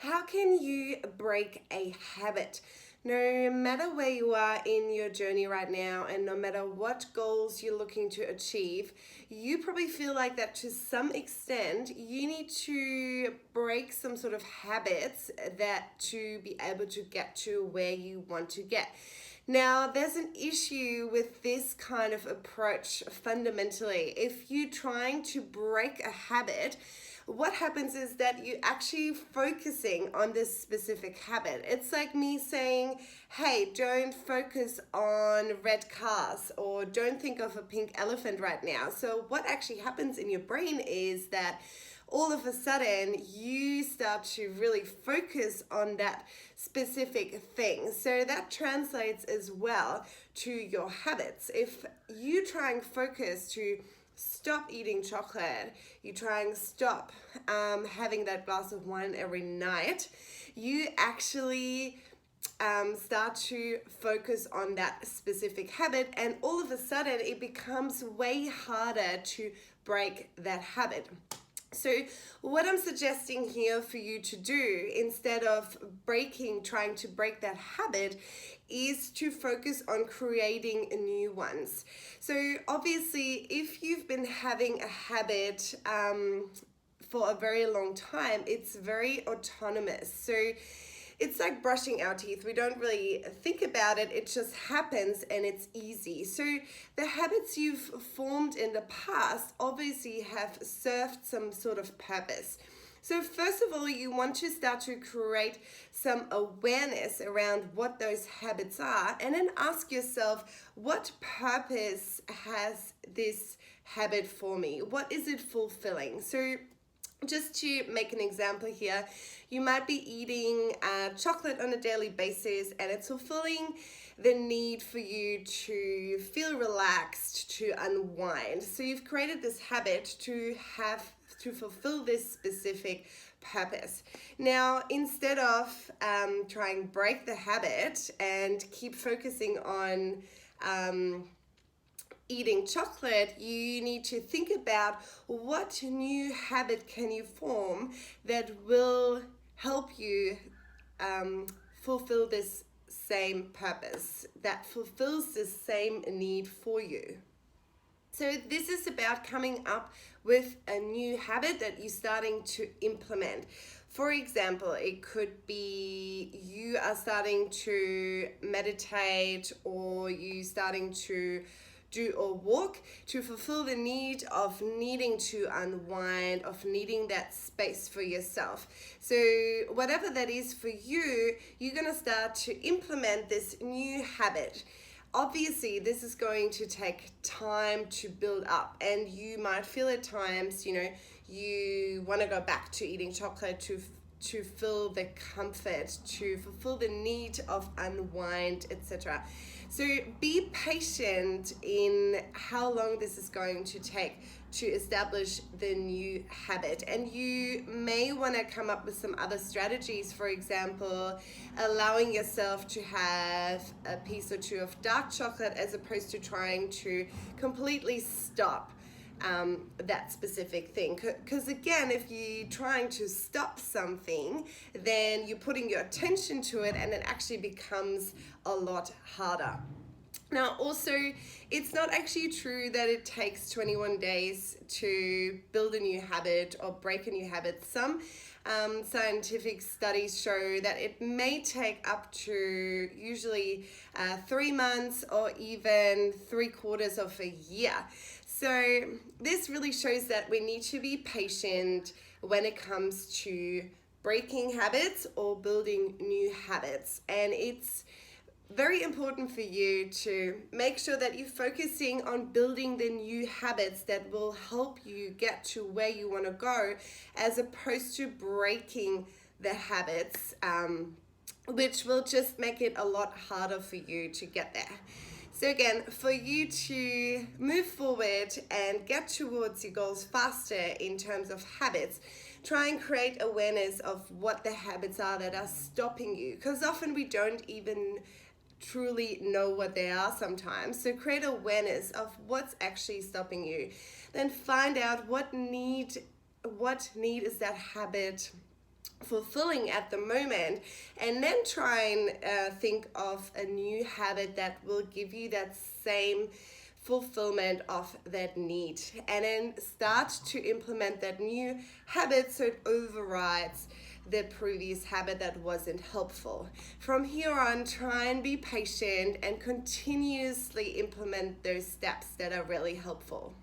How can you break a habit? No matter where you are in your journey right now, and no matter what goals you're looking to achieve, you probably feel like that to some extent you need to break some sort of habits that to be able to get to where you want to get. Now, there's an issue with this kind of approach fundamentally. If you're trying to break a habit, what happens is that you're actually focusing on this specific habit. It's like me saying, hey, don't focus on red cars or don't think of a pink elephant right now. So what actually happens in your brain is that all of a sudden you start to really focus on that specific thing. So that translates as well to your habits. If you try and focus to stop eating chocolate, you try and stop having that glass of wine every night, you actually start to focus on that specific habit, and all of a sudden it becomes way harder to break that habit. So what I'm suggesting here for you to do instead of trying to break that habit is to focus on creating new ones. So obviously, if you've been having a habit for a very long time, it's very autonomous. So it's like brushing our teeth. We don't really think about it. It just happens and it's easy. So the habits you've formed in the past obviously have served some sort of purpose. So first of all, you want to start to create some awareness around what those habits are, and then ask yourself, what purpose has this habit for me? What is it fulfilling? So just to make an example here, you might be eating chocolate on a daily basis and it's fulfilling the need for you to feel relaxed, to unwind. So you've created this habit to fulfill this specific purpose. Now, instead of trying to break the habit and keep focusing on eating chocolate, you need to think about what new habit can you form that will help you fulfill this same purpose, that fulfills the same need for you. So this is about coming up with a new habit that you're starting to implement. For example, it could be you are starting to meditate, or you starting to do a walk to fulfill the need of needing to unwind, of needing that space for yourself. So whatever that is for you, you're going to start to implement this new habit. Obviously, this is going to take time to build up, and you might feel at times, you want to go back to eating chocolate to feel the comfort, to fulfill the need of unwind, etc. So be patient in how long this is going to take to establish the new habit. And you may want to come up with some other strategies. For example, allowing yourself to have a piece or two of dark chocolate as opposed to trying to completely stop that specific thing. Because again, if you're trying to stop something, then you're putting your attention to it and it actually becomes a lot harder. Now, also, it's not actually true that it takes 21 days to build a new habit or break a new habit. Some scientific studies show that it may take up to usually 3 months or even 3/4 of a year. So this really shows that we need to be patient when it comes to breaking habits or building new habits. And it's very important for you to make sure that you're focusing on building the new habits that will help you get to where you want to go, as opposed to breaking the habits, which will just make it a lot harder for you to get there. So again, for you to move forward and get towards your goals faster in terms of habits, try and create awareness of what the habits are that are stopping you, because often we don't even truly know what they are sometimes. So create awareness of what's actually stopping you. Then find out what need is that habit fulfilling at the moment, and then try and think of a new habit that will give you that same fulfillment of that need, and then start to implement that new habit so it overrides the previous habit that wasn't helpful. From here on, try and be patient and continuously implement those steps that are really helpful.